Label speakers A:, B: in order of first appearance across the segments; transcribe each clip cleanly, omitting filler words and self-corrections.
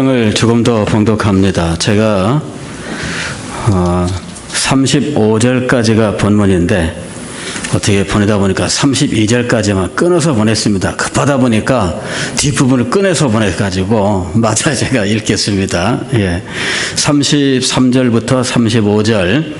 A: 을 조금 더 봉독합니다. 제가 35절까지가 본문인데 어떻게 보내다 보니까 32절까지만 끊어서 보냈습니다. 급하다 보니까 뒷부분을 꺼내서 보내가지고 마저 제가 읽겠습니다. 33절부터 35절.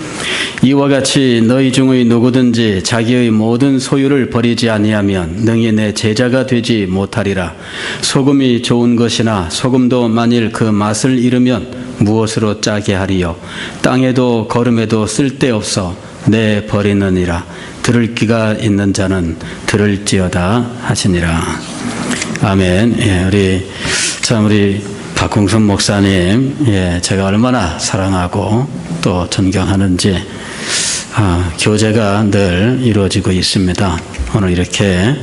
A: 이와 같이 너희 중의 누구든지 자기의 모든 소유를 버리지 아니하면 능히 내 제자가 되지 못하리라. 소금이 좋은 것이나 소금도 만일 그 맛을 잃으면 무엇으로 짜게 하리요. 땅에도 거름에도 쓸데없어 내 버리느니라. 들을 귀가 있는 자는 들을지어다 하시니라. 아멘. 우리 박홍선 목사님, 제가 얼마나 사랑하고 또 존경하는지 교제가 늘 이루어지고 있습니다. 오늘 이렇게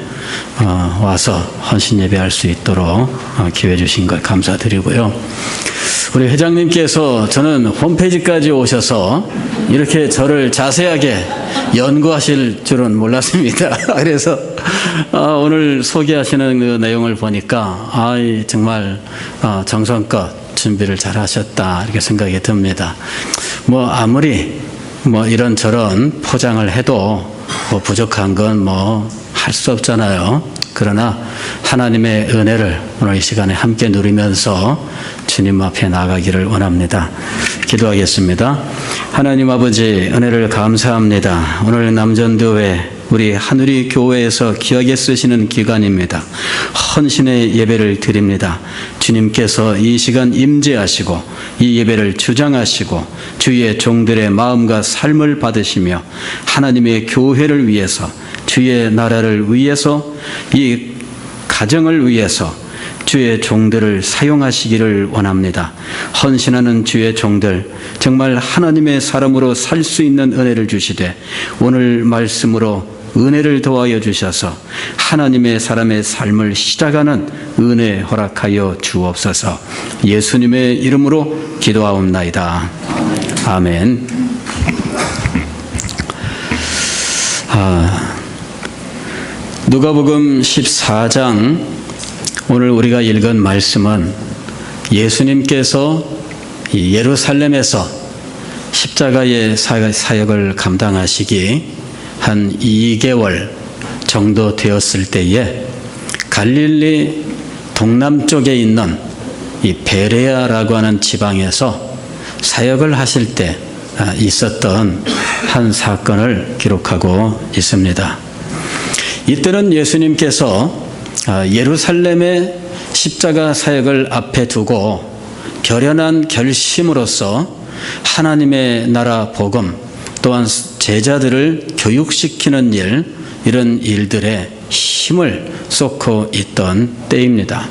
A: 와서 헌신 예배할 수 있도록 기회 주신 것 감사드리고요. 우리 회장님께서 저는 홈페이지까지 오셔서 이렇게 저를 자세하게 연구하실 줄은 몰랐습니다. 그래서 오늘 소개하시는 그 내용을 보니까 정말 정성껏 준비를 잘 하셨다 이렇게 생각이 듭니다. 아무리 이런저런 포장을 해도 부족한 건 할 수 없잖아요. 그러나 하나님의 은혜를 오늘 이 시간에 함께 누리면서 주님 앞에 나가기를 원합니다. 기도하겠습니다. 하나님 아버지, 은혜를 감사합니다. 오늘 남전교회 우리 하누리 교회에서 귀하게 쓰시는 기간입니다. 헌신의 예배를 드립니다. 주님께서 이 시간 임재하시고 이 예배를 주장하시고 주의 종들의 마음과 삶을 받으시며 하나님의 교회를 위해서, 주의 나라를 위해서, 이 가정을 위해서 주의 종들을 사용하시기를 원합니다. 헌신하는 주의 종들, 정말 하나님의 사람으로 살 수 있는 은혜를 주시되 오늘 말씀으로 은혜를 더하여 주셔서 하나님의 사람의 삶을 시작하는 은혜 허락하여 주옵소서. 예수님의 이름으로 기도하옵나이다. 아멘. 누가복음 14장 오늘 우리가 읽은 말씀은 예수님께서 예루살렘에서 십자가의 사역을 감당하시기 한 2개월 정도 되었을 때에 갈릴리 동남쪽에 있는 이 베레아라고 하는 지방에서 사역을 하실 때 있었던 한 사건을 기록하고 있습니다. 이때는 예수님께서 예루살렘의 십자가 사역을 앞에 두고 결연한 결심으로써 하나님의 나라 복음 또한 제자들을 교육시키는 이런 일들에 힘을 쏟고 있던 때입니다.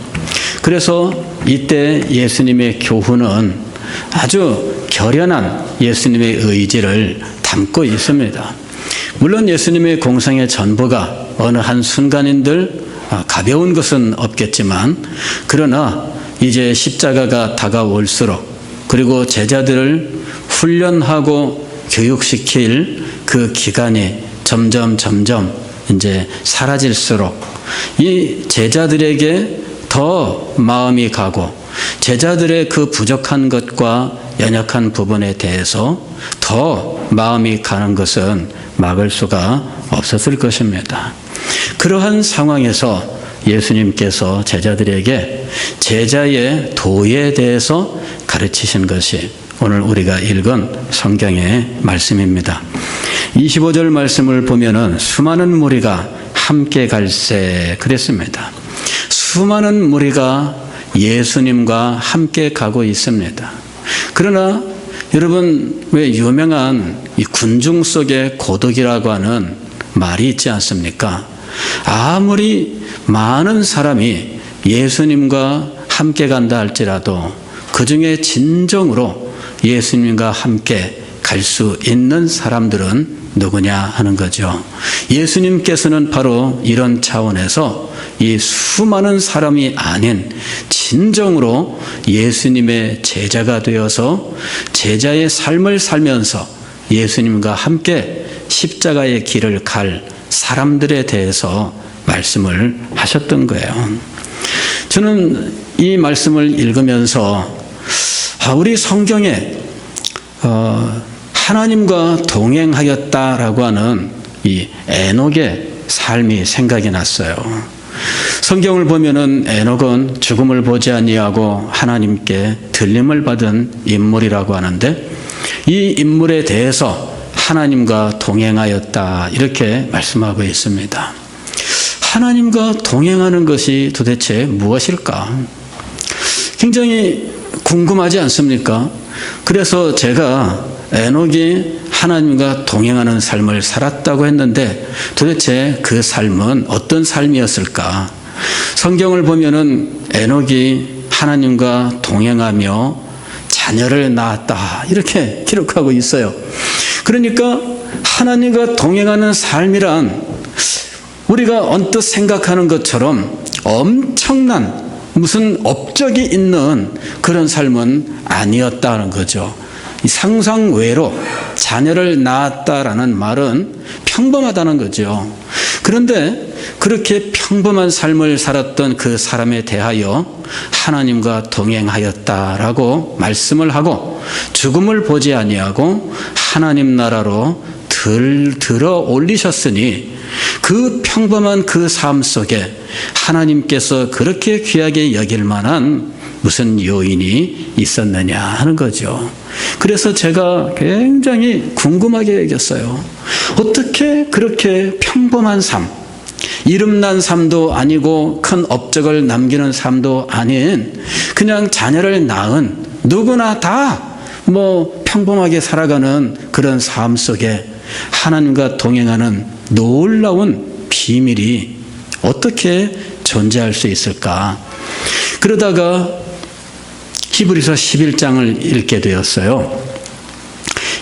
A: 그래서 이때 예수님의 교훈은 아주 결연한 예수님의 의지를 담고 있습니다. 물론 예수님의 공생의 전부가 어느 한 순간인들 가벼운 것은 없겠지만, 그러나 이제 십자가가 다가올수록 그리고 제자들을 훈련하고 교육시킬 그 기간이 점점 이제 사라질수록 이 제자들에게 더 마음이 가고 제자들의 그 부족한 것과 연약한 부분에 대해서 더 마음이 가는 것은 막을 수가 없었을 것입니다. 그러한 상황에서 예수님께서 제자들에게 제자의 도에 대해서 가르치신 것이 오늘 우리가 읽은 성경의 말씀입니다. 25절 말씀을 보면은 수많은 무리가 함께 갈새 그랬습니다. 수많은 무리가 예수님과 함께 가고 있습니다. 그러나 여러분, 왜 유명한 이 군중 속의 고독이라고 하는 말이 있지 않습니까? 아무리 많은 사람이 예수님과 함께 간다 할지라도 그 중에 진정으로 예수님과 함께 갈 수 있는 사람들은 누구냐 하는 거죠. 예수님께서는 바로 이런 차원에서 이 수많은 사람이 아닌 진정으로 예수님의 제자가 되어서 제자의 삶을 살면서 예수님과 함께 십자가의 길을 갈 사람들에 대해서 말씀을 하셨던 거예요. 저는 이 말씀을 읽으면서 우리 성경에 하나님과 동행하였다라고 하는 이 에녹의 삶이 생각이 났어요. 성경을 보면은 에녹은 죽음을 보지 아니하고 하나님께 들림을 받은 인물이라고 하는데, 이 인물에 대해서 하나님과 동행하였다 이렇게 말씀하고 있습니다. 하나님과 동행하는 것이 도대체 무엇일까? 굉장히 궁금하지 않습니까? 그래서 제가 에녹이 하나님과 동행하는 삶을 살았다고 했는데 도대체 그 삶은 어떤 삶이었을까? 성경을 보면은 에녹이 하나님과 동행하며 자녀를 낳았다 이렇게 기록하고 있어요. 그러니까 하나님과 동행하는 삶이란 우리가 언뜻 생각하는 것처럼 엄청난 무슨 업적이 있는 그런 삶은 아니었다는 거죠. 상상 외로 자녀를 낳았다라는 말은 평범하다는 거죠. 그런데 그렇게 평범한 삶을 살았던 그 사람에 대하여 하나님과 동행하였다라고 말씀을 하고, 죽음을 보지 아니하고 하나님 나라로 들어 올리셨으니 그 평범한 그 삶 속에 하나님께서 그렇게 귀하게 여길 만한 무슨 요인이 있었느냐 하는 거죠. 그래서 제가 굉장히 궁금하게 여겼어요. 어떻게 그렇게 평범한 삶, 이름난 삶도 아니고 큰 업적을 남기는 삶도 아닌 그냥 자녀를 낳은 누구나 다 평범하게 살아가는 그런 삶 속에 하나님과 동행하는 놀라운 비밀이 어떻게 존재할 수 있을까? 그러다가 히브리서 11장을 읽게 되었어요.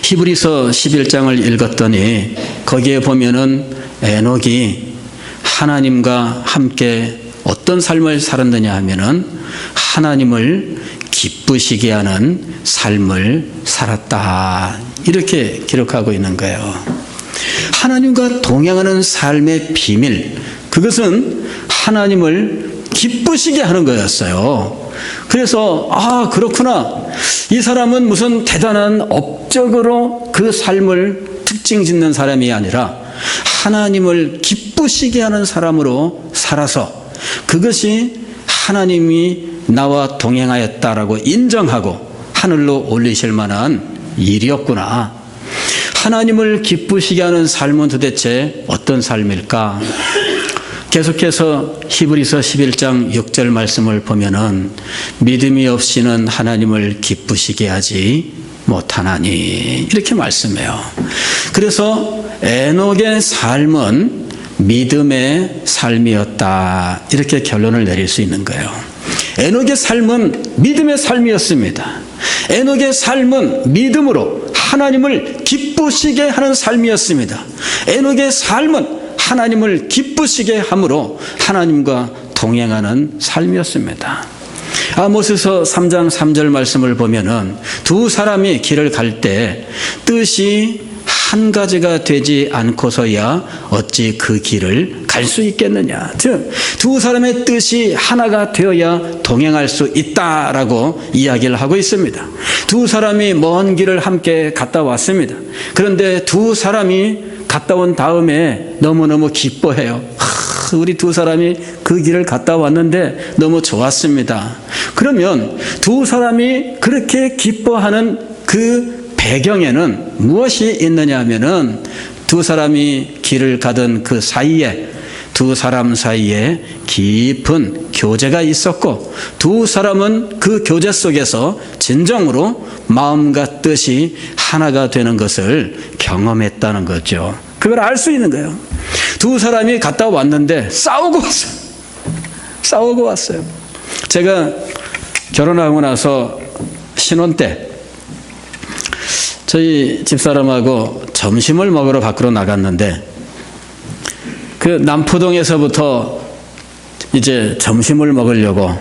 A: 히브리서 11장을 읽었더니 거기에 보면은 에녹이 하나님과 함께 어떤 삶을 살았느냐 하면은 하나님을 기쁘시게 하는 삶을 살았다 이렇게 기록하고 있는 거예요. 하나님과 동행하는 삶의 비밀, 그것은 하나님을 기쁘시게 하는 거였어요. 그래서 그렇구나, 이 사람은 무슨 대단한 업적으로 그 삶을 특징 짓는 사람이 아니라 하나님을 기쁘시게 하는 사람으로 살아서 그것이 하나님이 나와 동행하였다라고 인정하고 하늘로 올리실 만한 일이었구나. 하나님을 기쁘시게 하는 삶은 도대체 어떤 삶일까? 계속해서 히브리서 11장 6절 말씀을 보면은 믿음이 없이는 하나님을 기쁘시게 하지 못하나니 이렇게 말씀해요. 그래서 에녹의 삶은 믿음의 삶이었다 이렇게 결론을 내릴 수 있는 거예요. 에녹의 삶은 믿음의 삶이었습니다. 에녹의 삶은 믿음으로 하나님을 기쁘시게 하는 삶이었습니다. 에녹의 삶은 하나님을 기쁘시게 함으로 하나님과 동행하는 삶이었습니다. 아모스서 3장 3절 말씀을 보면은 두 사람이 길을 갈 때 뜻이 한 가지가 되지 않고서야 어찌 그 길을 갈 수 있겠느냐. 즉 두 사람의 뜻이 하나가 되어야 동행할 수 있다라고 이야기를 하고 있습니다. 두 사람이 먼 길을 함께 갔다 왔습니다. 그런데 두 사람이 갔다 온 다음에 너무너무 기뻐해요. 우리 두 사람이 그 길을 갔다 왔는데 너무 좋았습니다. 그러면 두 사람이 그렇게 기뻐하는 그 배경에는 무엇이 있느냐 하면은 두 사람이 길을 가던 그 사이에 두 사람 사이에 깊은 교제가 있었고 두 사람은 그 교제 속에서 진정으로 마음과 뜻이 하나가 되는 것을 경험했다는 거죠. 그걸 알 수 있는 거예요. 두 사람이 갔다 왔는데 싸우고 왔어요. 제가 결혼하고 나서 신혼 때 저희 집사람하고 점심을 먹으러 밖으로 나갔는데 그 남포동에서부터 이제 점심을 먹으려고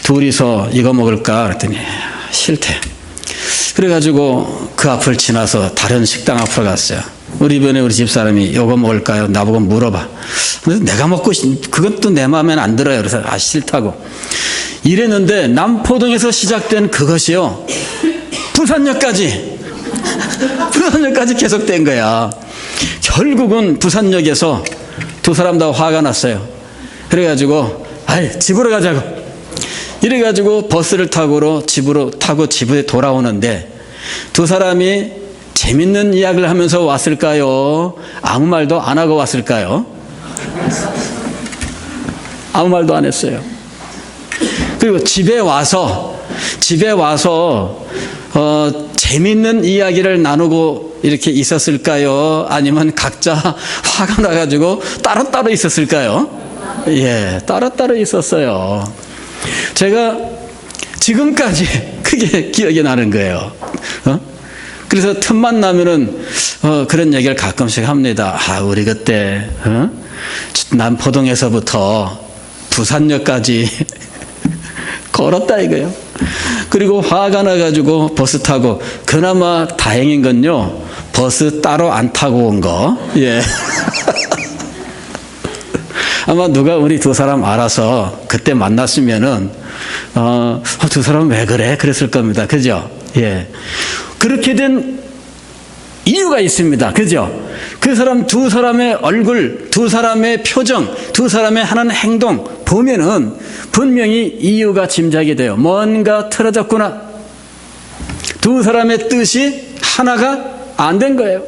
A: 둘이서 이거 먹을까 그랬더니 싫대. 그래가지고 그 앞을 지나서 다른 식당 앞으로 갔어요. 우리 이번에 우리 집사람이 요거 먹을까요? 나보고 물어봐. 그래서 내가 먹고 그것도 내 마음에는 안 들어요. 그래서 싫다고 이랬는데, 남포동에서 시작된 그것이요, 부산역까지 계속된 거야. 결국은 부산역에서 두 사람 다 화가 났어요. 그래가지고 집으로 가자고 이래가지고 버스를 타고 집에 돌아오는데, 두 사람이 재밌는 이야기를 하면서 왔을까요? 아무 말도 안 하고 왔을까요? 아무 말도 안 했어요. 그리고 집에 와서 재밌는 이야기를 나누고 이렇게 있었을까요? 아니면 각자 화가 나가지고 따로따로 있었을까요? 예, 따로따로 있었어요. 제가 지금까지 그게 기억이 나는 거예요. 그래서 틈만 나면은 그런 얘기를 가끔씩 합니다. 우리 그때 남포동에서부터 부산역까지 걸었다 이거요. 그리고 화가 나가지고 버스 타고, 그나마 다행인 건요, 버스 따로 안 타고 온 거. 예. 아마 누가 우리 두 사람 알아서 그때 만났으면은 두 사람 왜 그래? 그랬을 겁니다. 그죠? 예. 그렇게 된 이유가 있습니다. 그죠? 그 사람 두 사람의 얼굴, 두 사람의 표정, 두 사람의 하는 행동 보면은 분명히 이유가 짐작이 돼요. 뭔가 틀어졌구나. 두 사람의 뜻이 하나가 안 된 거예요.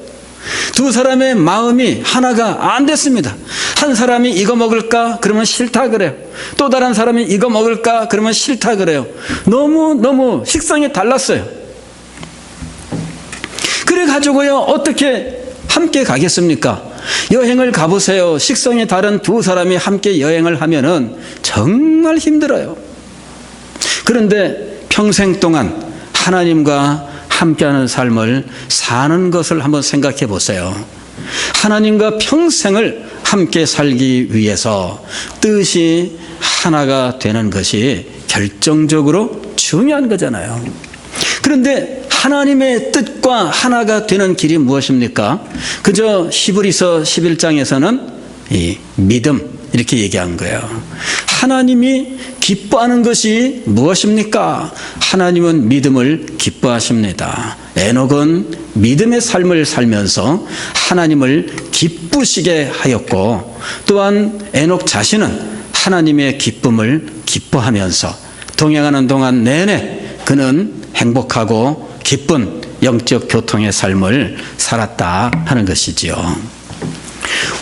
A: 두 사람의 마음이 하나가 안 됐습니다. 한 사람이 이거 먹을까? 그러면 싫다 그래요. 또 다른 사람이 이거 먹을까? 그러면 싫다 그래요. 너무 식성이 달랐어요. 그래가지고요, 어떻게 함께 가겠습니까? 여행을 가보세요. 식성이 다른 두 사람이 함께 여행을 하면은 정말 힘들어요. 그런데 평생 동안 하나님과 함께하는 삶을 사는 것을 한번 생각해 보세요. 하나님과 평생을 함께 살기 위해서 뜻이 하나가 되는 것이 결정적으로 중요한 거잖아요. 그런데 하나님의 뜻과 하나가 되는 길이 무엇입니까? 그저 히브리서 11장에서는 이 믿음 이렇게 얘기한 거예요. 하나님이 기뻐하는 것이 무엇입니까? 하나님은 믿음을 기뻐하십니다. 에녹은 믿음의 삶을 살면서 하나님을 기쁘시게 하였고, 또한 에녹 자신은 하나님의 기쁨을 기뻐하면서 동행하는 동안 내내 그는 행복하고 기쁜 영적 교통의 삶을 살았다 하는 것이지요.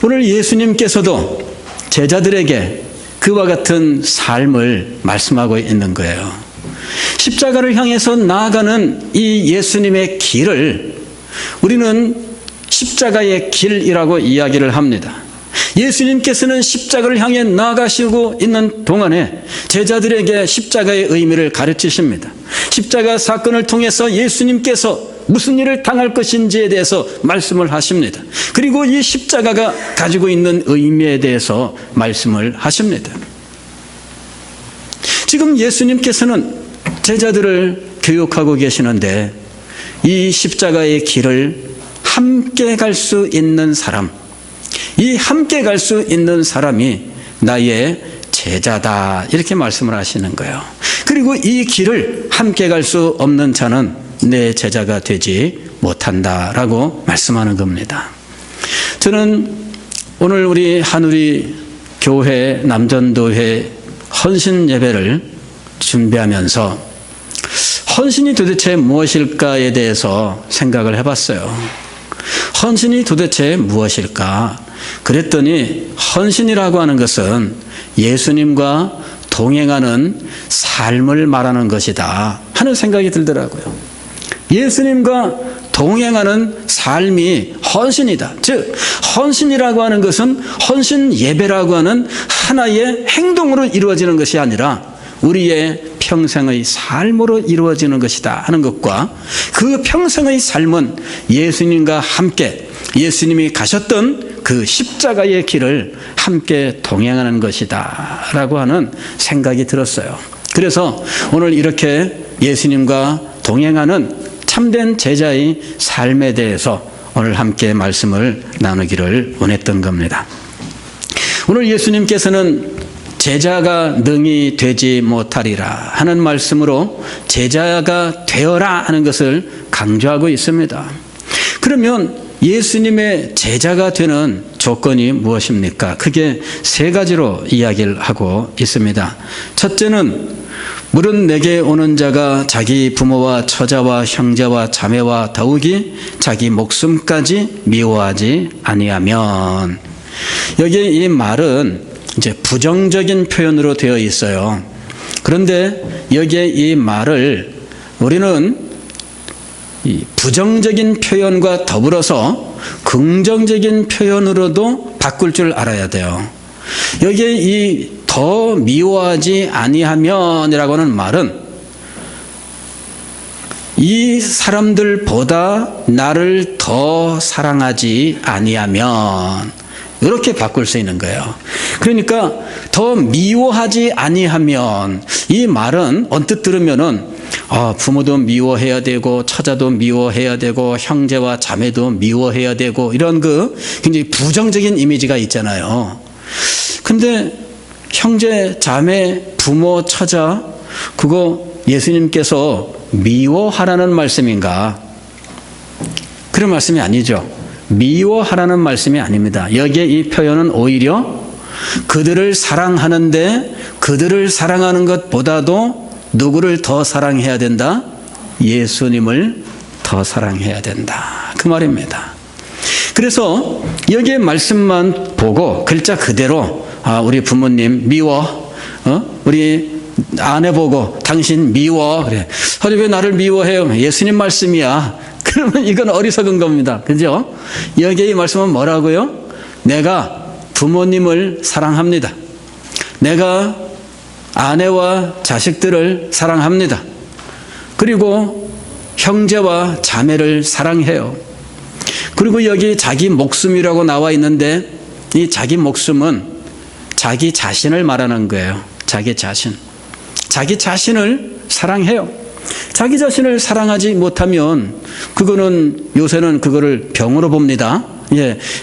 A: 오늘 예수님께서도 제자들에게 그와 같은 삶을 말씀하고 있는 거예요. 십자가를 향해서 나아가는 이 예수님의 길을 우리는 십자가의 길이라고 이야기를 합니다. 예수님께서는 십자가를 향해 나아가시고 있는 동안에 제자들에게 십자가의 의미를 가르치십니다. 십자가 사건을 통해서 예수님께서 무슨 일을 당할 것인지에 대해서 말씀을 하십니다. 그리고 이 십자가가 가지고 있는 의미에 대해서 말씀을 하십니다. 지금 예수님께서는 제자들을 교육하고 계시는데, 이 십자가의 길을 함께 갈 수 있는 사람, 이 함께 갈 수 있는 사람이 나의 제자다, 이렇게 말씀을 하시는 거예요. 그리고 이 길을 함께 갈 수 없는 자는 내 제자가 되지 못한다라고 말씀하는 겁니다. 저는 오늘 우리 한우리 교회 남전도회 헌신 예배를 준비하면서 헌신이 도대체 무엇일까에 대해서 생각을 해봤어요. 헌신이 도대체 무엇일까? 그랬더니 헌신이라고 하는 것은 예수님과 동행하는 삶을 말하는 것이다 하는 생각이 들더라고요. 예수님과 동행하는 삶이 헌신이다. 즉 헌신이라고 하는 것은 헌신 예배라고 하는 하나의 행동으로 이루어지는 것이 아니라 우리의 평생의 삶으로 이루어지는 것이다 하는 것과, 그 평생의 삶은 예수님과 함께 예수님이 가셨던 그 십자가의 길을 함께 동행하는 것이다 라고 하는 생각이 들었어요. 그래서 오늘 이렇게 예수님과 동행하는 참된 제자의 삶에 대해서 오늘 함께 말씀을 나누기를 원했던 겁니다. 오늘 예수님께서는 제자가 능히 되지 못하리라 하는 말씀으로 제자가 되어라 하는 것을 강조하고 있습니다. 그러면 예수님의 제자가 되는 조건이 무엇입니까? 크게 세 가지로 이야기를 하고 있습니다. 첫째는 무릇 내게 오는 자가 자기 부모와 처자와 형제와 자매와 더욱이 자기 목숨까지 미워하지 아니하면, 여기에 이 말은 이제 부정적인 표현으로 되어 있어요. 그런데 여기에 이 말을 우리는 이 부정적인 표현과 더불어서 긍정적인 표현으로도 바꿀 줄 알아야 돼요. 여기에 이 더 미워하지 아니하면이라고 하는 말은 이 사람들보다 나를 더 사랑하지 아니하면, 이렇게 바꿀 수 있는 거예요. 그러니까 더 미워하지 아니하면, 이 말은 언뜻 들으면은 부모도 미워해야 되고 처자도 미워해야 되고 형제와 자매도 미워해야 되고 이런 굉장히 부정적인 이미지가 있잖아요. 근데 형제, 자매, 부모, 처자, 그거 예수님께서 미워하라는 말씀인가? 그런 말씀이 아니죠. 미워하라는 말씀이 아닙니다. 여기에 이 표현은 오히려 그들을 사랑하는데, 그들을 사랑하는 것보다도 누구를 더 사랑해야 된다? 예수님을 더 사랑해야 된다. 그 말입니다. 그래서 여기에 말씀만 보고 글자 그대로 우리 부모님 미워, 우리 아내 보고 당신 미워, 그래. 아니 왜 나를 미워해요? 예수님 말씀이야. 그러면 이건 어리석은 겁니다. 그죠? 여기에 이 말씀은 뭐라고요? 내가 부모님을 사랑합니다. 내가 아내와 자식들을 사랑합니다. 그리고 형제와 자매를 사랑해요. 그리고 여기 자기 목숨이라고 나와 있는데, 이 자기 목숨은 자기 자신을 말하는 거예요. 자기 자신. 자기 자신을 사랑해요. 자기 자신을 사랑하지 못하면 그거는, 요새는 그거를 병으로 봅니다.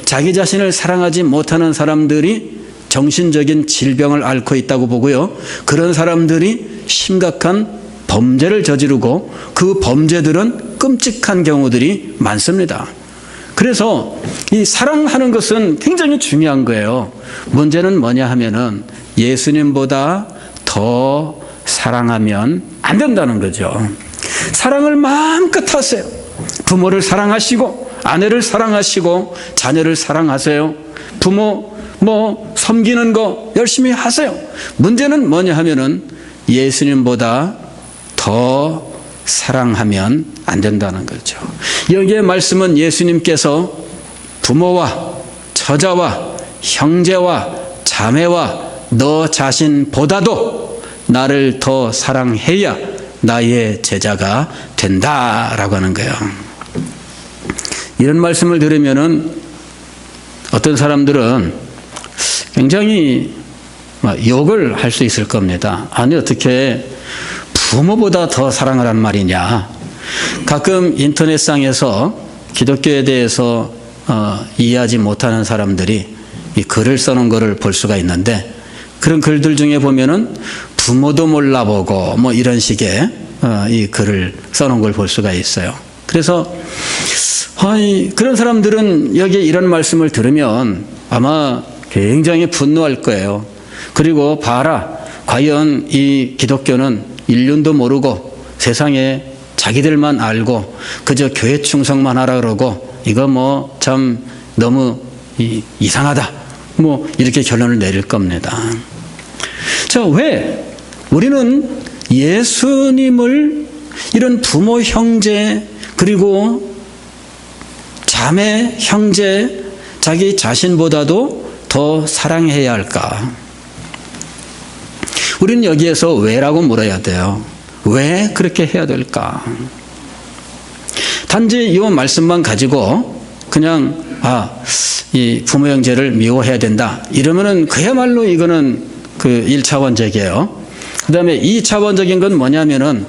A: 자기 자신을 사랑하지 못하는 사람들이 정신적인 질병을 앓고 있다고 보고요. 그런 사람들이 심각한 범죄를 저지르고 그 범죄들은 끔찍한 경우들이 많습니다. 그래서 이 사랑하는 것은 굉장히 중요한 거예요. 문제는 뭐냐 하면은 예수님보다 더 사랑하면 안 된다는 거죠. 사랑을 마음껏 하세요. 부모를 사랑하시고 아내를 사랑하시고 자녀를 사랑하세요. 부모 섬기는 거 열심히 하세요. 문제는 뭐냐 하면은 예수님보다 더 사랑하면 안 된다는 거죠. 여기에 말씀은 예수님께서 부모와 처자와 형제와 자매와 너 자신보다도 나를 더 사랑해야 나의 제자가 된다라고 하는 거예요. 이런 말씀을 들으면은 어떤 사람들은 굉장히 욕을 할 수 있을 겁니다. 아니 어떻게 부모보다 더 사랑을 한 말이냐. 가끔 인터넷상에서 기독교에 대해서 이해하지 못하는 사람들이 이 글을 써놓은 거를 볼 수가 있는데, 그런 글들 중에 보면은 부모도 몰라보고 이런 식의 이 글을 써놓은 걸 볼 수가 있어요. 그래서 그런 사람들은 여기에 이런 말씀을 들으면 아마 굉장히 분노할 거예요. 그리고 봐라, 과연 이 기독교는 인륜도 모르고 세상에 자기들만 알고 그저 교회 충성만 하라 그러고 이거 참 너무 이상하다, 이렇게 결론을 내릴 겁니다. 자, 왜 우리는 예수님을 이런 부모, 형제, 그리고 자매, 형제, 자기 자신보다도 더 사랑해야 할까? 우리는 여기에서 왜라고 물어야 돼요. 왜 그렇게 해야 될까? 단지 이 말씀만 가지고 그냥 이 부모 형제를 미워해야 된다 이러면은 그야말로 이거는 그 1차원적이에요. 그 다음에 2차원적인 건 뭐냐면은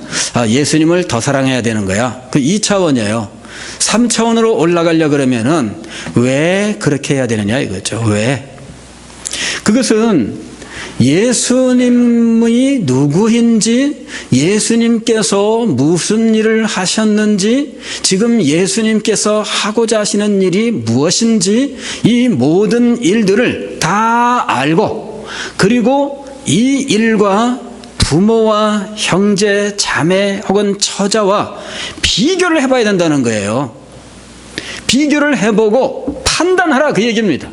A: 예수님을 더 사랑해야 되는 거야. 그 2차원이에요. 3차원으로 올라가려 그러면은 왜 그렇게 해야 되느냐 이거죠. 왜? 그것은 예수님이 누구인지, 예수님께서 무슨 일을 하셨는지, 지금 예수님께서 하고자 하시는 일이 무엇인지 이 모든 일들을 다 알고, 그리고 이 일과 부모와 형제, 자매 혹은 처자와 비교를 해봐야 된다는 거예요. 비교를 해보고 판단하라 그 얘기입니다.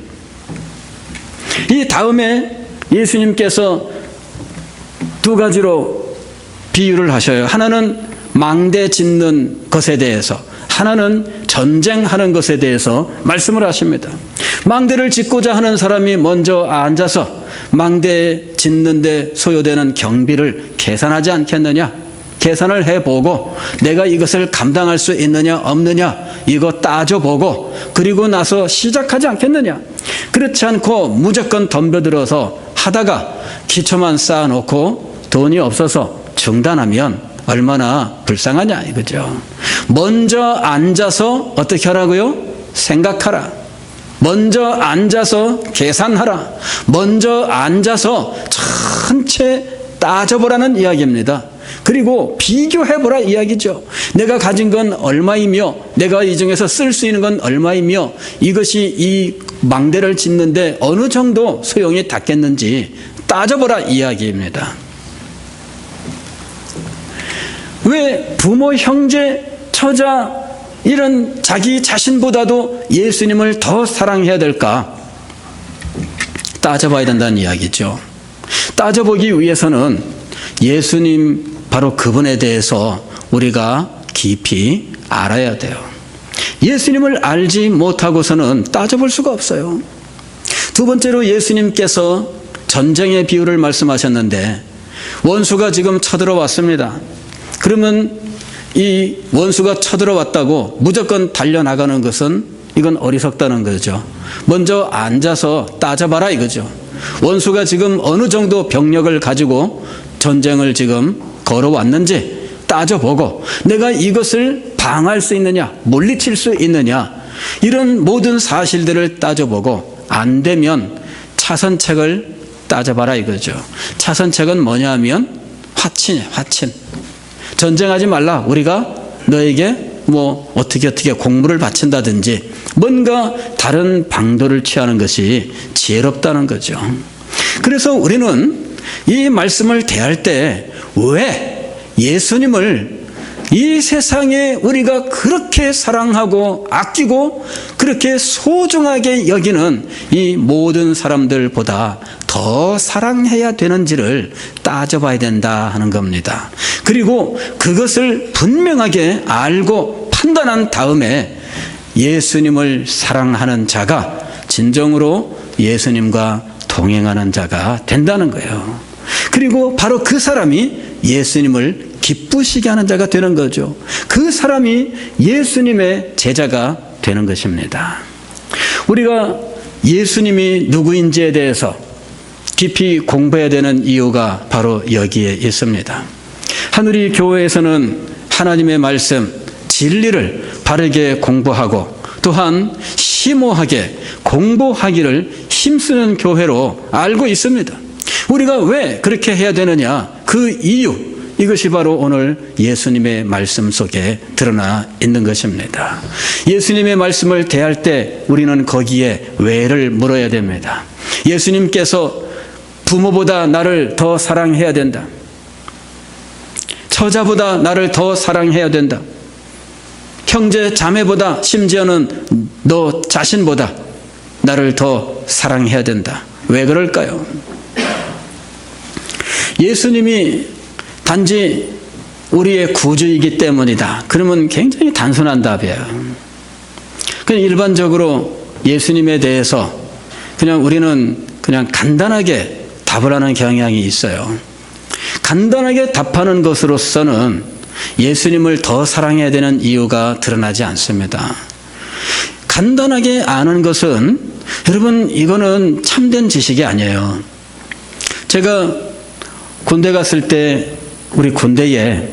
A: 이 다음에 예수님께서 두 가지로 비유를 하셔요. 하나는 망대 짓는 것에 대해서, 하나는 전쟁하는 것에 대해서 말씀을 하십니다. 망대를 짓고자 하는 사람이 먼저 앉아서 망대 짓는데 소요되는 경비를 계산하지 않겠느냐? 계산을 해보고 내가 이것을 감당할 수 있느냐 없느냐 이거 따져보고 그리고 나서 시작하지 않겠느냐? 그렇지 않고 무조건 덤벼들어서 하다가 기초만 쌓아놓고 돈이 없어서 중단하면 얼마나 불쌍하냐 이거죠. 먼저 앉아서 어떻게 하라고요? 생각하라. 먼저 앉아서 계산하라. 먼저 앉아서 전체 따져보라는 이야기입니다. 그리고 비교해보라 이야기죠. 내가 가진 건 얼마이며 내가 이 중에서 쓸 수 있는 건 얼마이며 이것이 이 망대를 짓는데 어느 정도 소용이 닿겠는지 따져보라 이야기입니다. 왜 부모, 형제, 처자 이런 자기 자신보다도 예수님을 더 사랑해야 될까? 따져봐야 된다는 이야기죠. 따져보기 위해서는 예수님 바로 그분에 대해서 우리가 깊이 알아야 돼요. 예수님을 알지 못하고서는 따져볼 수가 없어요. 두 번째로 예수님께서 전쟁의 비유를 말씀하셨는데 원수가 지금 쳐들어왔습니다. 그러면 이 원수가 쳐들어왔다고 무조건 달려나가는 것은 이건 어리석다는 거죠. 먼저 앉아서 따져봐라 이거죠. 원수가 지금 어느 정도 병력을 가지고 전쟁을 지금 걸어왔는지 따져보고 내가 이것을 방어할 수 있느냐, 물리칠 수 있느냐 이런 모든 사실들을 따져보고 안 되면 차선책을 따져봐라 이거죠. 차선책은 뭐냐면 화친이에요. 화친. 전쟁하지 말라. 우리가 너에게 뭐 어떻게 공물을 바친다든지 뭔가 다른 방도를 취하는 것이 지혜롭다는 거죠. 그래서 우리는 이 말씀을 대할 때 왜 예수님을 이 세상에 우리가 그렇게 사랑하고 아끼고 그렇게 소중하게 여기는 이 모든 사람들보다 더 사랑해야 되는지를 따져봐야 된다 하는 겁니다. 그리고 그것을 분명하게 알고 판단한 다음에 예수님을 사랑하는 자가 진정으로 예수님과 동행하는 자가 된다는 거예요. 그리고 바로 그 사람이 예수님을 기쁘시게 하는 자가 되는 거죠. 그 사람이 예수님의 제자가 되는 것입니다. 우리가 예수님이 누구인지에 대해서 깊이 공부해야 되는 이유가 바로 여기에 있습니다. 하누리 교회에서는 하나님의 말씀, 진리를 바르게 공부하고 또한 심오하게 공부하기를 힘쓰는 교회로 알고 있습니다. 우리가 왜 그렇게 해야 되느냐? 그 이유, 이것이 바로 오늘 예수님의 말씀 속에 드러나 있는 것입니다. 예수님의 말씀을 대할 때 우리는 거기에 왜를 물어야 됩니다. 예수님께서 부모보다 나를 더 사랑해야 된다. 처자보다 나를 더 사랑해야 된다. 형제 자매보다 심지어는 너 자신보다 나를 더 사랑해야 된다. 왜 그럴까요? 예수님이 단지 우리의 구주이기 때문이다. 그러면 굉장히 단순한 답이에요. 그냥 일반적으로 예수님에 대해서 그냥 우리는 그냥 간단하게 답을 하는 경향이 있어요. 간단하게 답하는 것으로서는 예수님을 더 사랑해야 되는 이유가 드러나지 않습니다. 간단하게 아는 것은 여러분 이거는 참된 지식이 아니에요. 제가 군대 갔을 때 우리 군대에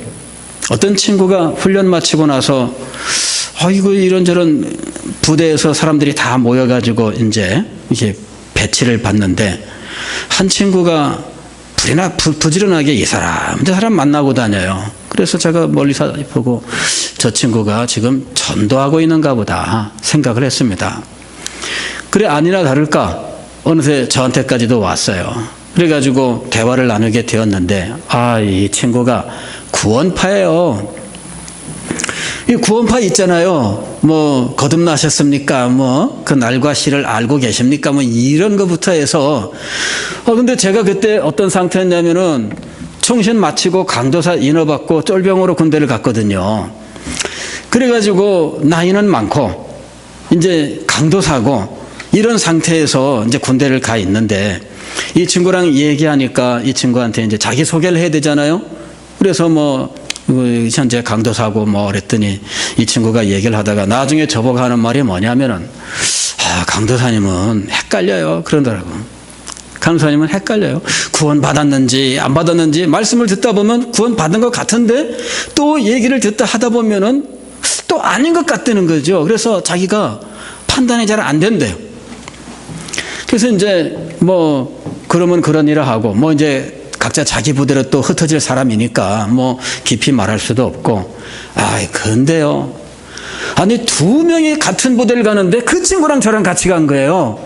A: 어떤 친구가 훈련 마치고 나서 이거 이런저런 부대에서 사람들이 다 모여가지고 이제 이렇게 배치를 받는데 한 친구가 부지런하게 이 사람 만나고 다녀요. 그래서 제가 멀리서 보고 저 친구가 지금 전도하고 있는가 보다 생각을 했습니다. 그래 아니나 다를까 어느새 저한테까지도 왔어요. 그래가지고 대화를 나누게 되었는데 이 친구가 구원파예요. 이 구원파 있잖아요. 뭐 거듭나셨습니까? 뭐 그 날과 시를 알고 계십니까? 뭐 이런 것부터 해서 근데 제가 그때 어떤 상태였냐면은 총신 마치고 강도사 인허 받고 쫄병으로 군대를 갔거든요. 그래가지고 나이는 많고 이제 강도사고 이런 상태에서 이제 군대를 가 있는데 이 친구랑 얘기하니까 이 친구한테 이제 자기 소개를 해야 되잖아요. 그래서 뭐 현재 강도사고 뭐 그랬더니 이 친구가 얘기를 하다가 나중에 저보고 하는 말이 뭐냐면은 강도사님은 헷갈려요 그러더라고. 강도사님은 헷갈려요. 구원 받았는지 안 받았는지 말씀을 듣다 보면 구원 받은 것 같은데 또 얘기를 듣다 하다 보면은 또 아닌 것 같다는 거죠. 그래서 자기가 판단이 잘 안 된대요. 그래서 이제 뭐 그러면 그러니라 하고 뭐 이제 각자 자기 부대로 또 흩어질 사람이니까 뭐 깊이 말할 수도 없고 근데요 아니 두 명이 같은 부대를 가는데 그 친구랑 저랑 같이 간 거예요.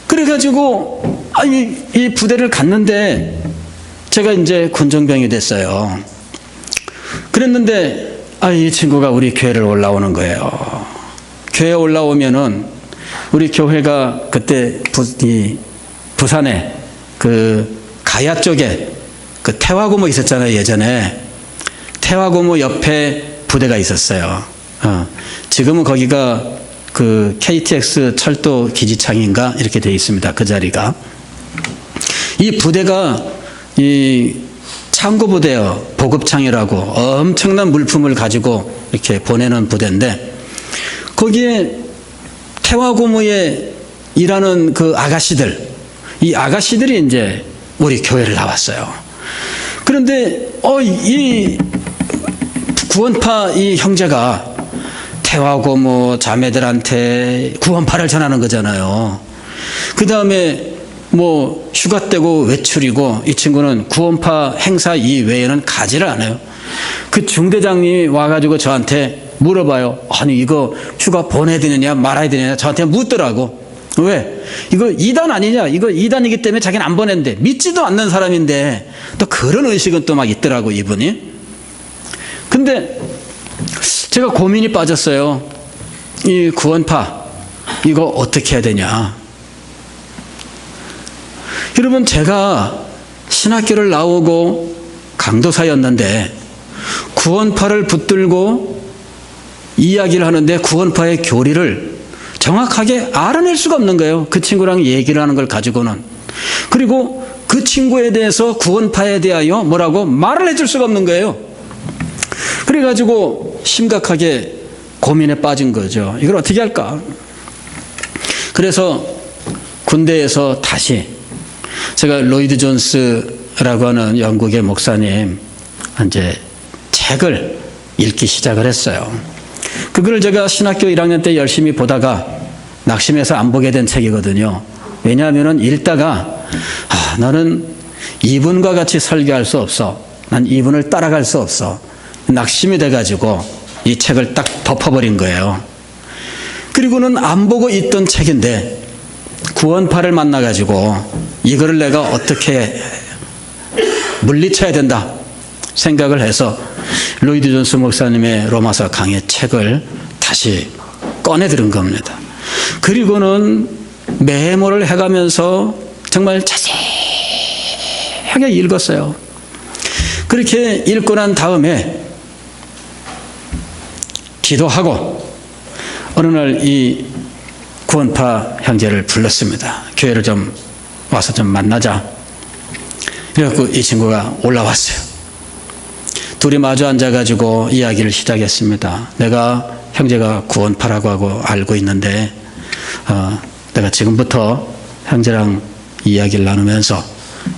A: 그래가지고 이 부대를 갔는데 제가 이제 군정병이 됐어요. 그랬는데 이 친구가 우리 교회를 올라오는 거예요. 교회에 올라오면은 우리 교회가 그때 부산에 그 가야 쪽에 그 태화고모 있었잖아요. 예전에 태화고모 옆에 부대가 있었어요. 지금은 거기가 그 KTX 철도 기지창인가 이렇게 되어 있습니다. 그 자리가 이 부대가 이 창고 부대요. 보급창이라고 엄청난 물품을 가지고 이렇게 보내는 부대인데 거기에 태화고모에 일하는 그 아가씨들 이 아가씨들이 이제 우리 교회를 나왔어요. 그런데 이 구원파 이 형제가 태화고모 자매들한테 구원파를 전하는 거잖아요. 그 다음에 뭐 휴가 때고 외출이고 이 친구는 구원파 행사 이외에는 가지를 않아요. 그 중대장님이 와가지고 저한테 물어봐요. 아니 이거 휴가 보내야 되느냐 말아야 되느냐 저한테 묻더라고. 왜? 이거 2단 아니냐? 이거 2단이기 때문에 자기는 안 보낸대. 믿지도 않는 사람인데 또 그런 의식은 또 막 있더라고 이분이. 근데 제가 고민이 빠졌어요. 이 구원파 이거 어떻게 해야 되냐? 여러분 제가 신학교를 나오고 강도사였는데 구원파를 붙들고 이야기를 하는데 구원파의 교리를 정확하게 알아낼 수가 없는 거예요. 그 친구랑 얘기를 하는 걸 가지고는. 그리고 그 친구에 대해서 구원파에 대하여 뭐라고 말을 해줄 수가 없는 거예요. 그래가지고 심각하게 고민에 빠진 거죠. 이걸 어떻게 할까? 그래서 군대에서 다시 제가 로이드 존스라고 하는 영국의 목사님 이제 책을 읽기 시작을 했어요. 그걸 제가 신학교 1학년 때 열심히 보다가 낙심해서 안 보게 된 책이거든요. 왜냐하면 읽다가 나는 이분과 같이 설교할 수 없어. 난 이분을 따라갈 수 없어. 낙심이 돼가지고 이 책을 딱 덮어버린 거예요. 그리고는 안 보고 있던 책인데 구원파를 만나가지고 이거를 내가 어떻게 물리쳐야 된다 생각을 해서 로이드 존스 목사님의 로마서 강의 책을 다시 꺼내 들은 겁니다. 그리고는 메모를 해가면서 정말 자세하게 읽었어요. 그렇게 읽고 난 다음에 기도하고 어느 날 이 구원파 형제를 불렀습니다. 교회를 좀 와서 좀 만나자. 그래갖고 이 친구가 올라왔어요. 둘이 마주 앉아가지고 이야기를 시작했습니다. 내가 형제가 구원파라고 하고 알고 있는데 내가 지금부터 형제랑 이야기를 나누면서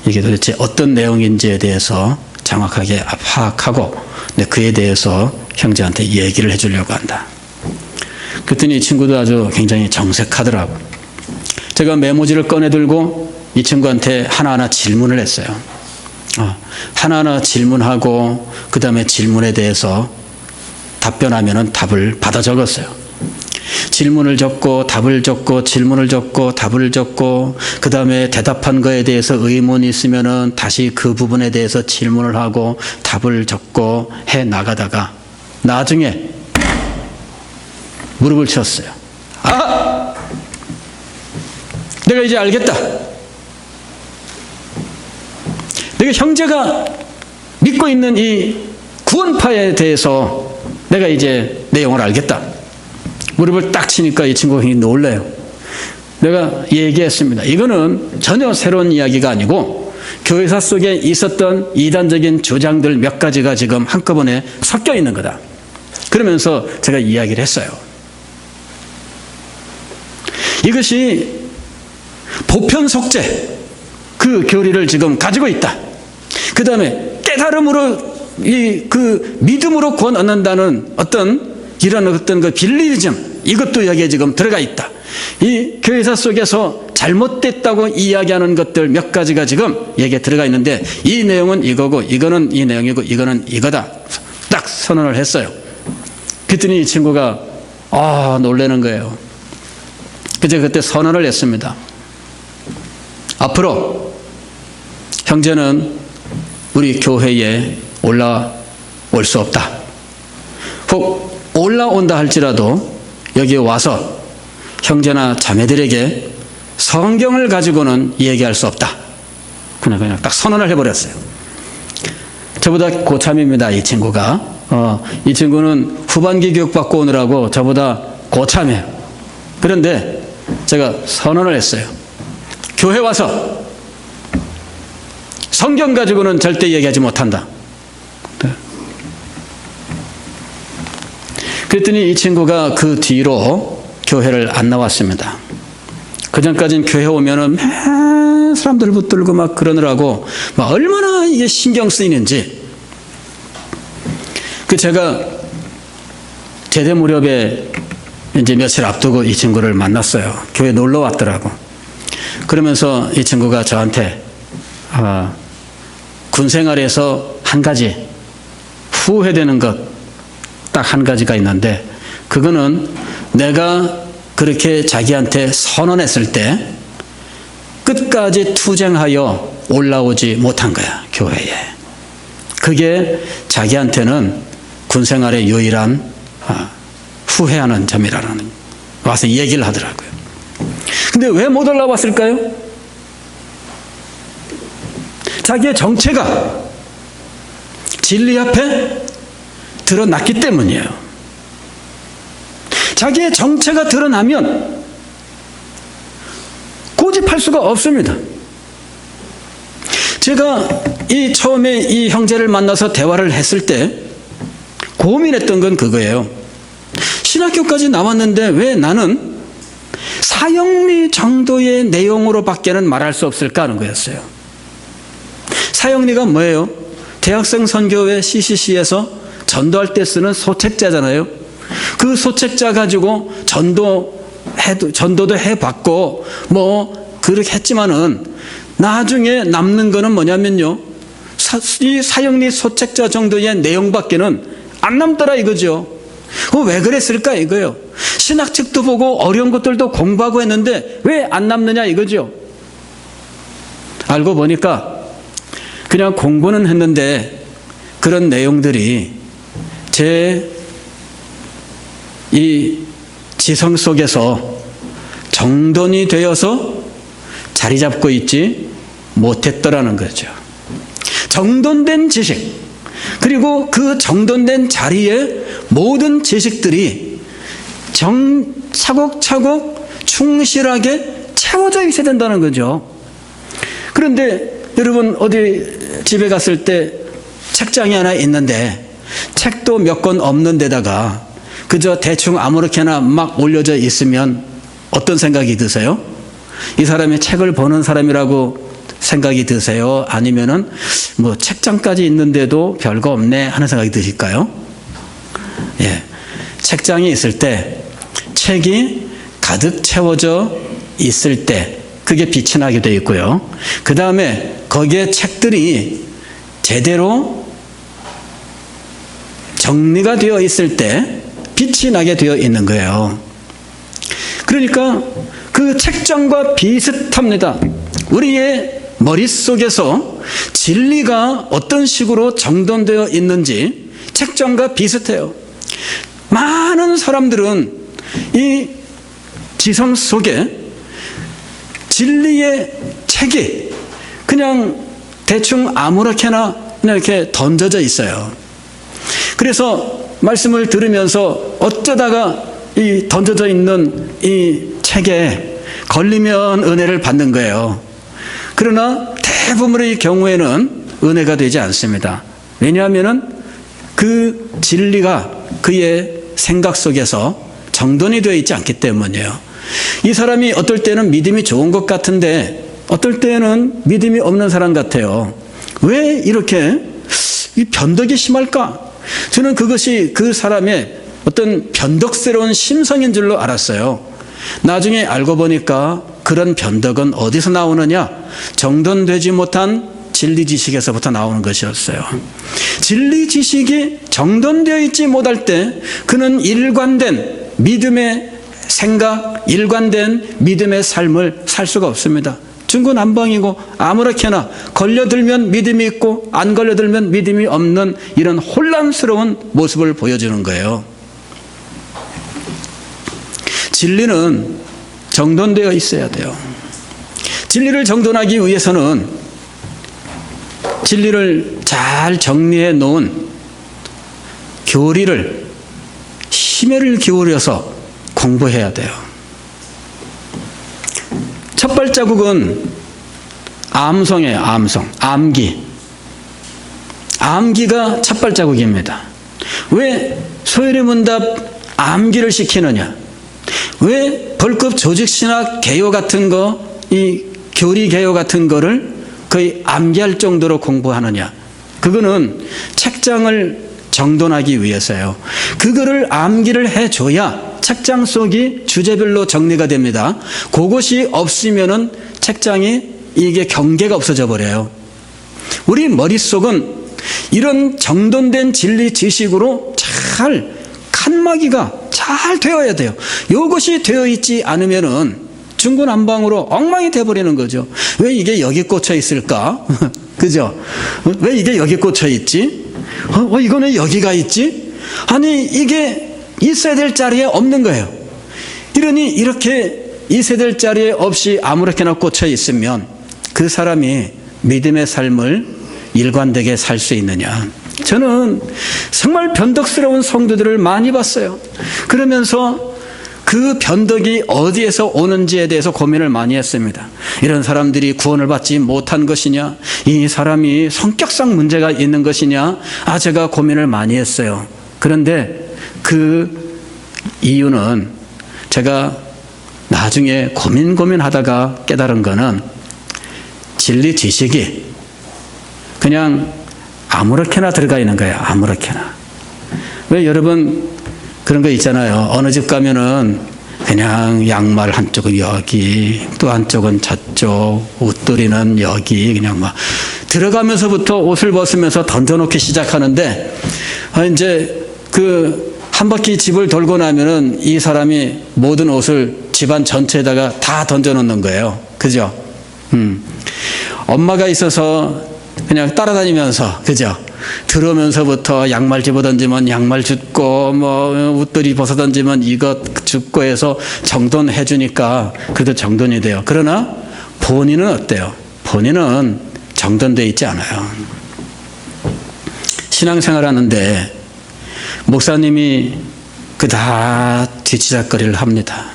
A: 이게 도대체 어떤 내용인지에 대해서 정확하게 파악하고 그에 대해서 형제한테 얘기를 해주려고 한다. 그랬더니 이 친구도 아주 굉장히 정색하더라고. 제가 메모지를 꺼내 들고 이 친구한테 하나하나 질문을 했어요. 하나하나 질문하고 그 다음에 질문에 대해서 답변하면은 답을 받아 적었어요. 질문을 적고 답을 적고 질문을 적고 답을 적고 그 다음에 대답한 거에 대해서 의문이 있으면은 다시 그 부분에 대해서 질문을 하고 답을 적고 해 나가다가 나중에 무릎을 쳤어요. 내가 이제 알겠다. 내가 형제가 믿고 있는 이 구원파에 대해서 내가 이제 내용을 알겠다. 무릎을 딱 치니까 이 친구가 굉장히 놀라요. 내가 얘기했습니다. 이거는 전혀 새로운 이야기가 아니고 교회사 속에 있었던 이단적인 주장들 몇 가지가 지금 한꺼번에 섞여 있는 거다. 그러면서 제가 이야기를 했어요. 이것이 보편 속죄 그 교리를 지금 가지고 있다. 그 다음에 깨달음으로 그 믿음으로 구원 얻는다는 이런 어떤 그 빌리즘 이것도 여기에 지금 들어가 있다. 이 교회사 속에서 잘못됐다고 이야기하는 것들 몇 가지가 지금 여기에 들어가 있는데 이 내용은 이거고 이거는 이 내용이고 이거는 이거다. 딱 선언을 했어요. 그랬더니 이 친구가 놀라는 거예요. 그래서 그때 선언을 했습니다. 앞으로 형제는 우리 교회에 올라올 수 없다. 혹 올라온다 할지라도 여기에 와서 형제나 자매들에게 성경을 가지고는 얘기할 수 없다. 그냥 딱 선언을 해버렸어요. 저보다 고참입니다. 이 친구가. 이 친구는 후반기 교육 받고 오느라고 저보다 고참이에요. 그런데 제가 선언을 했어요. 교회 와서 성경 가지고는 절대 얘기하지 못한다. 그랬더니 이 친구가 그 뒤로 교회를 안 나왔습니다. 그전까지는 교회 오면은 사람들 붙들고 막 그러느라고 막 얼마나 이게 신경 쓰이는지. 제가 제대 무렵에 이제 며칠 앞두고 이 친구를 만났어요. 교회 놀러 왔더라고. 그러면서 이 친구가 저한테 군 생활에서 한 가지 후회되는 것 딱 한 가지가 있는데 그거는 내가 그렇게 자기한테 선언했을 때 끝까지 투쟁하여 올라오지 못한 거야, 교회에. 그게 자기한테는 군 생활의 유일한 후회하는 점이라는 와서 얘기를 하더라고요. 근데 왜 못 올라왔을까요? 자기의 정체가 진리 앞에 드러났기 때문이에요. 자기의 정체가 드러나면 고집할 수가 없습니다. 제가 처음에 이 형제를 만나서 대화를 했을 때 고민했던 건 그거예요. 신학교까지 나왔는데 왜 나는 사형리 정도의 내용으로 밖에는 말할 수 없을까 하는 거였어요. 사형리가 뭐예요? 대학생 선교회 CCC에서 전도할 때 쓰는 소책자잖아요. 그 소책자 가지고 전도도 해봤고 그렇게 했지만은 나중에 남는 거는 뭐냐면요, 이 사형리 소책자 정도의 내용밖에는 안 남더라 이거죠. 왜 그랬을까 이거예요. 신학책도 보고 어려운 것들도 공부하고 했는데 왜 안 남느냐 이거죠. 알고 보니까 그냥 공부는 했는데 그런 내용들이 제 이 지성 속에서 정돈이 되어서 자리 잡고 있지 못했더라는 거죠. 정돈된 지식, 그리고 그 정돈된 자리에 모든 지식들이 차곡차곡 충실하게 채워져 있어야 된다는 거죠. 그런데 여러분 어디 집에 갔을 때 책장이 하나 있는데 책도 몇 권 없는 데다가 그저 대충 아무렇게나 막 올려져 있으면 어떤 생각이 드세요? 이 사람이 책을 보는 사람이라고 생각이 드세요? 아니면은 책장까지 있는데도 별거 없네 하는 생각이 드실까요? 예. 책장이 있을 때, 책이 가득 채워져 있을 때, 그게 빛이 나게 되어 있고요. 그 다음에 거기에 책들이 제대로 정리가 되어 있을 때 빛이 나게 되어 있는 거예요. 그러니까 그 책장과 비슷합니다. 우리의 머릿속에서 진리가 어떤 식으로 정돈되어 있는지 책장과 비슷해요. 많은 사람들은 이 지성 속에 진리의 책이 그냥 대충 아무렇게나 그냥 이렇게 던져져 있어요. 그래서 말씀을 들으면서 어쩌다가 이 던져져 있는 이 책에 걸리면 은혜를 받는 거예요. 그러나 대부분의 경우에는 은혜가 되지 않습니다. 왜냐하면 그 진리가 그의 생각 속에서 정돈이 되어 있지 않기 때문이에요. 이 사람이 어떨 때는 믿음이 좋은 것 같은데 어떨 때는 믿음이 없는 사람 같아요. 왜 이렇게 이 변덕이 심할까? 저는 그것이 그 사람의 어떤 변덕스러운 심성인 줄로 알았어요. 나중에 알고 보니까 그런 변덕은 어디서 나오느냐? 정돈되지 못한 진리 지식에서부터 나오는 것이었어요. 진리 지식이 정돈되어 있지 못할 때 그는 일관된 믿음의 생각, 일관된 믿음의 삶을 살 수가 없습니다. 중구난방이고 아무렇게나 걸려들면 믿음이 있고 안 걸려들면 믿음이 없는 이런 혼란스러운 모습을 보여주는 거예요. 진리는 정돈되어 있어야 돼요. 진리를 정돈하기 위해서는 진리를 잘 정리해 놓은 교리를 심혈을 기울여서 공부해야 돼요. 첫 발자국은 암송이에요. 암기. 암기가 첫 발자국입니다. 왜 소열의 문답 암기를 시키느냐? 왜 벌급 조직신학 개요 같은 거, 이 교리 개요 같은 거를 거의 암기할 정도로 공부하느냐? 그거는 책장을 정돈하기 위해서요. 그거를 암기를 해줘야 책장 속이 주제별로 정리가 됩니다. 그것이 없으면은 책장이 이게 경계가 없어져 버려요. 우리 머릿속은 이런 정돈된 진리 지식으로 잘 칸막이가 잘 되어야 돼요. 이것이 되어 있지 않으면은 중구난방으로 엉망이 돼버리는 거죠. 왜 이게 여기 꽂혀 있을까? 그죠? 왜 이게 여기 꽂혀 있지? 이거는 여기가 있지? 아니 이게 있어야 될 자리에 없는 거예요. 이러니 이렇게 있어야 될 자리에 없이 아무렇게나 꽂혀 있으면 그 사람이 믿음의 삶을 일관되게 살 수 있느냐? 저는 정말 변덕스러운 성도들을 많이 봤어요. 그러면서 그 변덕이 어디에서 오는지에 대해서 고민을 많이 했습니다. 이런 사람들이 구원을 받지 못한 것이냐? 이 사람이 성격상 문제가 있는 것이냐? 제가 고민을 많이 했어요. 그런데 그 이유는 제가 나중에 고민하다가 깨달은 거는 진리 지식이 그냥 아무렇게나 들어가 있는 거예요. 아무렇게나. 왜 여러분 그런 거 있잖아요. 어느 집 가면은 그냥 양말 한쪽은 여기, 또 한쪽은 저쪽, 옷도리는 여기, 그냥 막 들어가면서부터 옷을 벗으면서 던져놓기 시작하는데, 이제 그 한 바퀴 집을 돌고 나면은 이 사람이 모든 옷을 집안 전체에다가 다 던져놓는 거예요. 그죠? 엄마가 있어서 그냥 따라다니면서, 그죠? 들어오면서부터 양말 집어던지면 양말 줍고, 옷들이 벗어던지면 이것 줍고 해서 정돈해 주니까 그래도 정돈이 돼요. 그러나 본인은 어때요? 본인은 정돈되어 있지 않아요. 신앙생활 하는데 목사님이 다 뒤치작거리를 합니다.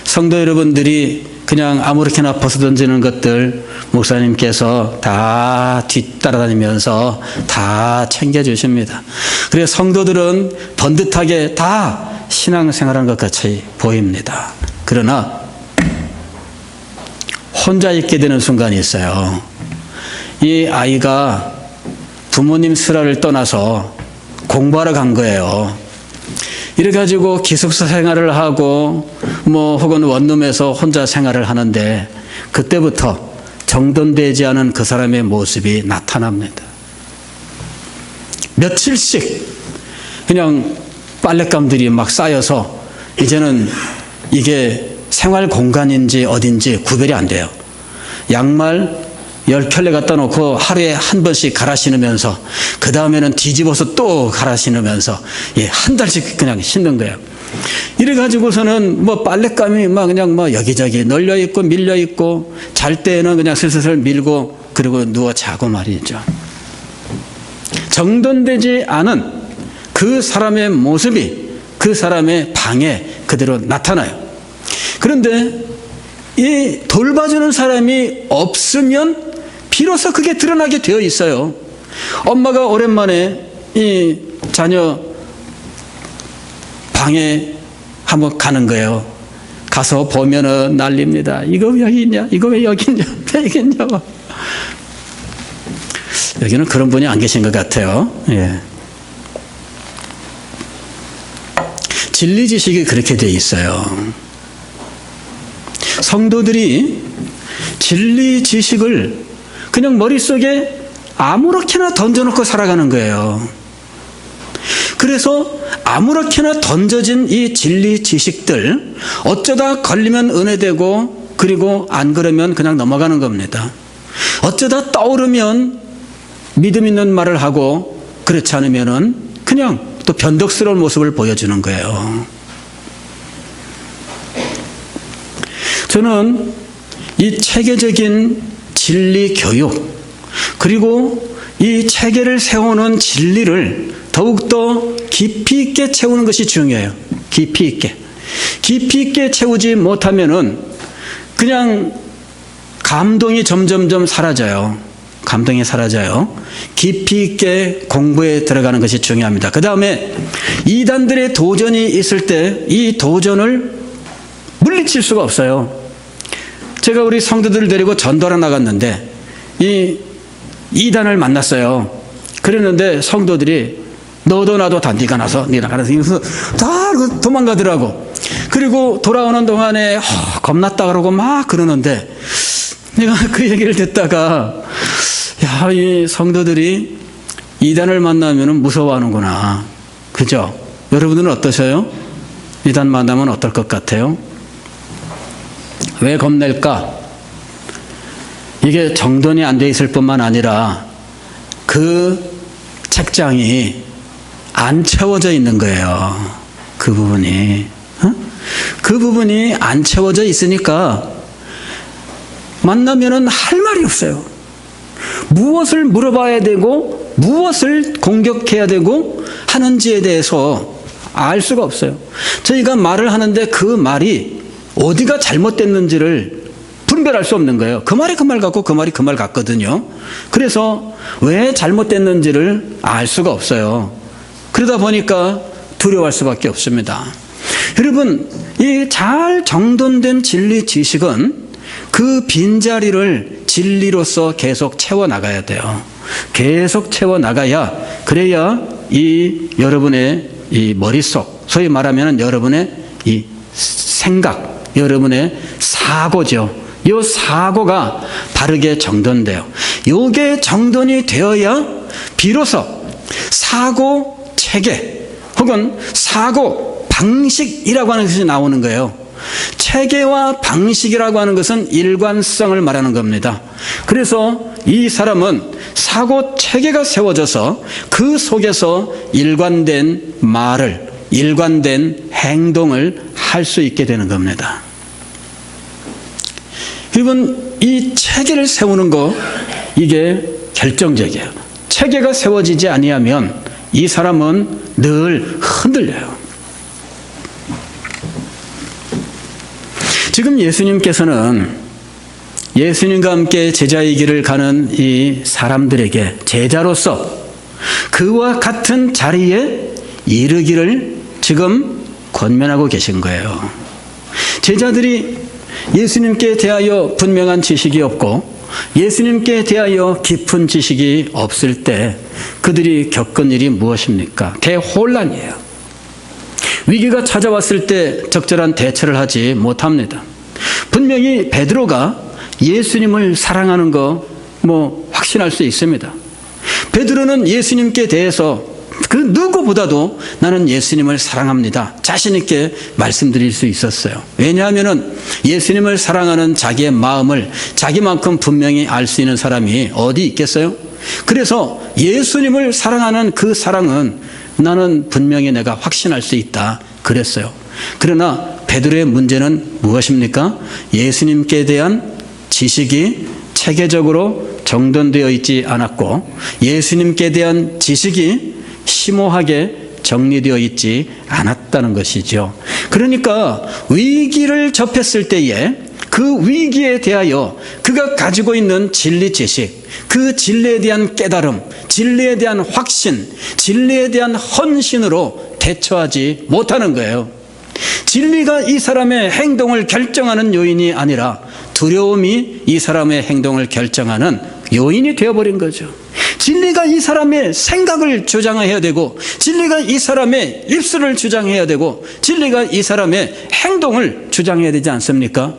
A: 성도 여러분들이 그냥 아무렇게나 벗어던지는 것들 목사님께서 다 뒤따라다니면서 다 챙겨주십니다. 그래서 성도들은 번듯하게 다 신앙생활한 것 같이 보입니다. 그러나 혼자 있게 되는 순간이 있어요. 이 아이가 부모님 슬하를 떠나서 공부하러 간 거예요. 이래가지고 기숙사 생활을 하고 뭐 혹은 원룸에서 혼자 생활을 하는데 그때부터 정돈되지 않은 그 사람의 모습이 나타납니다. 며칠씩 그냥 빨랫감들이 막 쌓여서 이제는 이게 생활 공간인지 어딘지 구별이 안 돼요. 양말 10켤레 갖다 놓고 하루에 한 번씩 갈아 신으면서 그 다음에는 뒤집어서 또 갈아 신으면서 한 달씩 그냥 신는 거예요. 이래가지고서는 뭐 빨랫감이 막 그냥 뭐 여기저기 널려 있고 밀려 있고 잘 때는 그냥 슬슬 밀고 그리고 누워 자고 말이죠. 정돈되지 않은 그 사람의 모습이 그 사람의 방에 그대로 나타나요. 그런데 이 돌봐주는 사람이 없으면 비로소 그게 드러나게 되어 있어요. 엄마가 오랜만에 이 자녀 방에 한번 가는 거예요. 가서 보면은 난립니다. 이거 왜 여기 있냐? 이거 왜 여기 있냐? 왜 여기 있냐? 여기는 그런 분이 안 계신 것 같아요. 예. 진리 지식이 그렇게 돼 있어요. 성도들이 진리 지식을 그냥 머릿속에 아무렇게나 던져놓고 살아가는 거예요. 그래서 아무렇게나 던져진 이 진리 지식들 어쩌다 걸리면 은혜되고 그리고 안 그러면 그냥 넘어가는 겁니다. 어쩌다 떠오르면 믿음 있는 말을 하고 그렇지 않으면은 그냥 또 변덕스러운 모습을 보여주는 거예요. 저는 이 체계적인 진리 교육 그리고 이 체계를 세우는 진리를 더욱더 깊이 있게 채우는 것이 중요해요. 깊이 있게 채우지 못하면은 그냥 감동이 점점점 사라져요. 감동이 사라져요. 깊이 있게 공부에 들어가는 것이 중요합니다. 그 다음에 이단들의 도전이 있을 때 이 도전을 물리칠 수가 없어요. 제가 우리 성도들을 데리고 전도하러 나갔는데 이 이단을 만났어요. 그랬는데 성도들이 너도 나도 다 네가 나서 다 도망가더라고. 그리고 돌아오는 동안에 겁났다 그러고 막 그러는데 내가 그 얘기를 듣다가 야, 이 성도들이 이단을 만나면 무서워하는구나. 그죠? 여러분들은 어떠세요? 이단 만나면 어떨 것 같아요? 왜 겁낼까? 이게 정돈이 안 돼 있을 뿐만 아니라 그 책장이 안 채워져 있는 거예요. 그 부분이. 그 부분이 안 채워져 있으니까 만나면은 할 말이 없어요. 무엇을 물어봐야 되고 무엇을 공격해야 되고 하는지에 대해서 알 수가 없어요. 저희가 말을 하는데 그 말이 어디가 잘못됐는지를 분별할 수 없는 거예요. 그 말이 그 말 같고 그 말이 그 말 같거든요. 그래서 왜 잘못됐는지를 알 수가 없어요. 그러다 보니까 두려워할 수밖에 없습니다. 여러분, 이 잘 정돈된 진리 지식은 그 빈자리를 진리로서 계속 채워나가야 돼요. 계속 채워나가야 그래야 이 여러분의 이 머릿속, 소위 말하면 여러분의 이 생각, 여러분의 사고죠. 이 사고가 바르게 정돈돼요. 이게 정돈이 되어야 비로소 사고 체계 혹은 사고 방식이라고 하는 것이 나오는 거예요. 체계와 방식이라고 하는 것은 일관성을 말하는 겁니다. 그래서 이 사람은 사고 체계가 세워져서 그 속에서 일관된 말을, 일관된 행동을 할 수 있게 되는 겁니다. 여러분, 이 체계를 세우는 거 이게 결정적이에요. 체계가 세워지지 아니하면 이 사람은 늘 흔들려요. 지금 예수님께서는 예수님과 함께 제자의 길을 가는 이 사람들에게 제자로서 그와 같은 자리에 이르기를 지금 권면하고 계신 거예요. 제자들이 예수님께 대하여 분명한 지식이 없고 예수님께 대하여 깊은 지식이 없을 때 그들이 겪은 일이 무엇입니까? 대혼란이에요. 위기가 찾아왔을 때 적절한 대처를 하지 못합니다. 분명히 베드로가 예수님을 사랑하는 거 확신할 수 있습니다. 베드로는 예수님께 대해서 그 누구보다도 나는 예수님을 사랑합니다, 자신 있게 말씀드릴 수 있었어요. 왜냐하면 예수님을 사랑하는 자기의 마음을 자기만큼 분명히 알 수 있는 사람이 어디 있겠어요? 그래서 예수님을 사랑하는 그 사랑은 나는 분명히 내가 확신할 수 있다 그랬어요. 그러나 베드로의 문제는 무엇입니까? 예수님께 대한 지식이 체계적으로 정돈되어 있지 않았고, 예수님께 대한 지식이 심오하게 정리되어 있지 않았다는 것이죠. 그러니까 위기를 접했을 때에 그 위기에 대하여 그가 가지고 있는 진리 지식, 그 진리에 대한 깨달음, 진리에 대한 확신, 진리에 대한 헌신으로 대처하지 못하는 거예요. 진리가 이 사람의 행동을 결정하는 요인이 아니라 두려움이 이 사람의 행동을 결정하는 요인이 되어버린 거죠. 진리가 이 사람의 생각을 주장해야 되고, 진리가 이 사람의 입술을 주장해야 되고, 진리가 이 사람의 행동을 주장해야 되지 않습니까?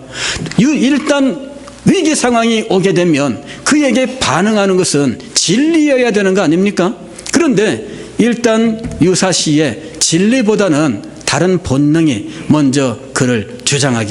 A: 일단 위기 상황이 오게 되면 그에게 반응하는 것은 진리여야 되는 거 아닙니까? 그런데 일단 유사시에 진리보다는 다른 본능이 먼저 그를 주장하게